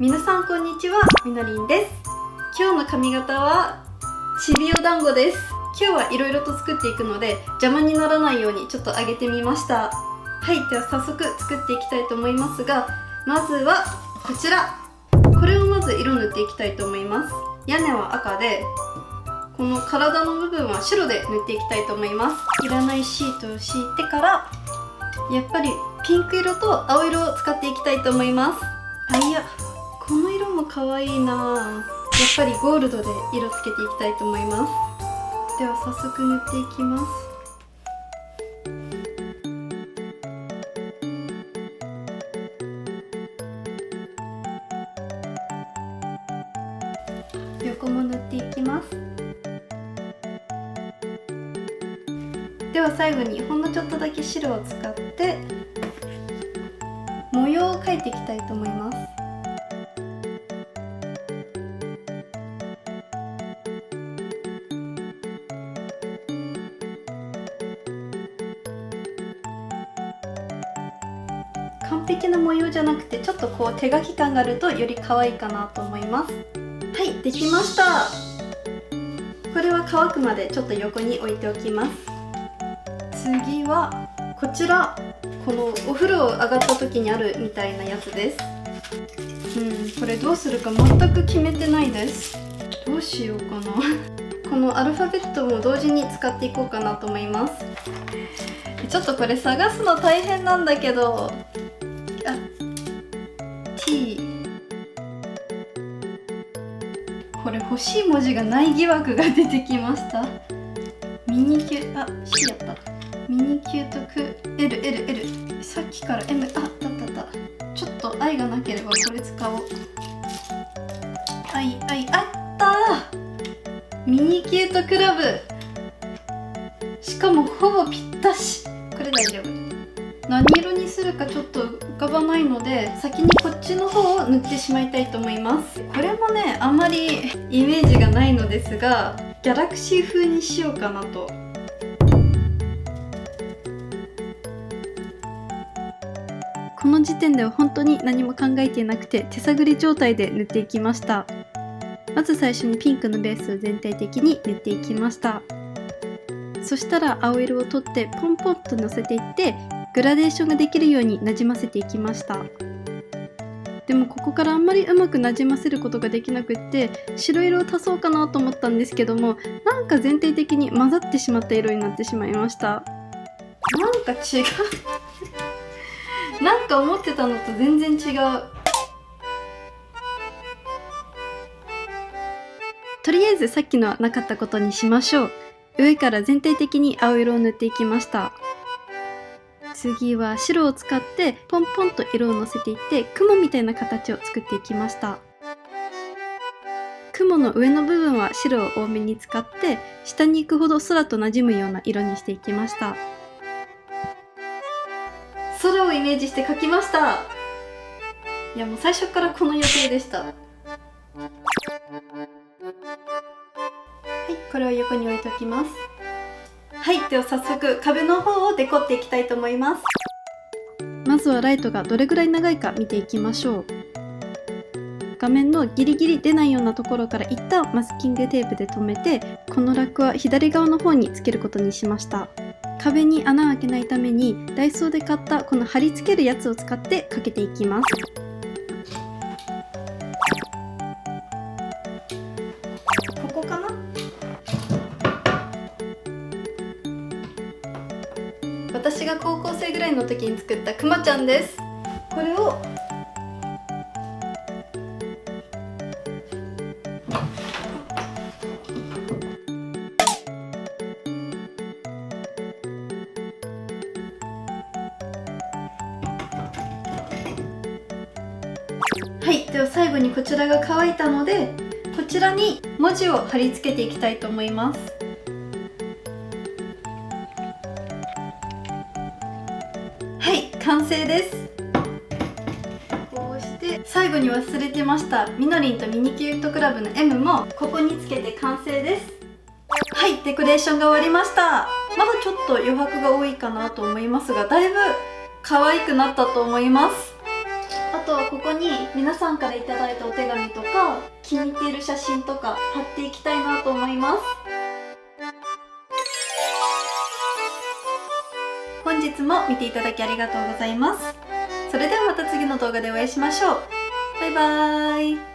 皆さんこんにちは、みのりんです。今日の髪型はちびお団子です。今日はいろいろと作っていくので邪魔にならないようにちょっと上げてみました。はい、では早速作っていきたいと思いますが、まずはこちら、これをまず色塗っていきたいと思います。屋根は赤で、この体の部分は白で塗っていきたいと思います。いらないシートを敷いてから、やっぱりピンク色と青色を使っていきたいと思います。いや、この色も可愛いな。やっぱりゴールドで色つけていきたいと思います。では早速塗っていきます。横も塗っていきます。では最後にほんのちょっとだけ白を使って模様を描いていきたいと思います。完璧な模様じゃなくて、ちょっとこう手書き感があるとより可愛いかなと思います。はい、できました。これは乾くまでちょっと横に置いておきます。次はこちら、このお風呂上がった時にあるみたいなやつです。これどうするか全く決めてないです。どうしようかなこのアルファベットも同時に使っていこうかなと思います。ちょっとこれ探すの大変なんだけど、T、 これ欲しい文字がない疑惑が出てきました。ミニキュー、C やった。ミニキュートク LLL、 さっきから M、 だった。ちょっと愛がなければこれ使おう。あったー、ミニキュートクラブ、しかもほぼぴったし。これ大丈夫。何色にするかちょっと浮かばないので、先にこっちの方を塗ってしまいたいと思います。これもね、あまりイメージがないのですが、ギャラクシー風にしようかなと。この時点では本当に何も考えていなくて、手探り状態で塗っていきました。まず最初にピンクのベースを全体的に塗っていきました。そしたら青色を取ってポンポンとのせていって、グラデーションができるようになじませていきました。でもここからあんまりうまくなじませることができなくって、白色を足そうかなと思ったんですけども、なんか全体的に混ざってしまった色になってしまいました。なんか違うなんか思ってたのと全然違う。とりあえずさっきのはなかったことにしましょう。上から全体的に青色を塗っていきました。次は白を使ってポンポンと色をのせていって、雲みたいな形を作っていきました。雲の上の部分は白を多めに使って、下に行くほど空と馴染むような色にしていきました。空をイメージして描きました。いや、もう最初からこの予定でした。はい、これを横に置いておきます。はい、では早速壁の方をデコっていきたいと思います。まずはライトがどれぐらい長いか見ていきましょう。画面のギリギリ出ないようなところから一旦マスキングテープで留めて、このラックは左側の方につけることにしました。壁に穴を開けないためにダイソーで買ったこの貼り付けるやつを使ってかけていきます。ここかな。私が高校生ぐらいの時に作ったくまちゃんです。これをはい、では最後にこちらが乾いたので、こちらに文字を貼り付けていきたいと思います。はい、完成です。こうして最後に忘れてましたみのりんとミニキュートクラブの M もここにつけて完成です。はい、デコレーションが終わりました。まだちょっと余白が多いかなと思いますが、だいぶ可愛くなったと思います。あとはここに皆さんからいただいたお手紙とか気に入っている写真とか貼っていきたいなと思います。本日も見ていただきありがとうございます。それではまた次の動画でお会いしましょう。バイバーイ。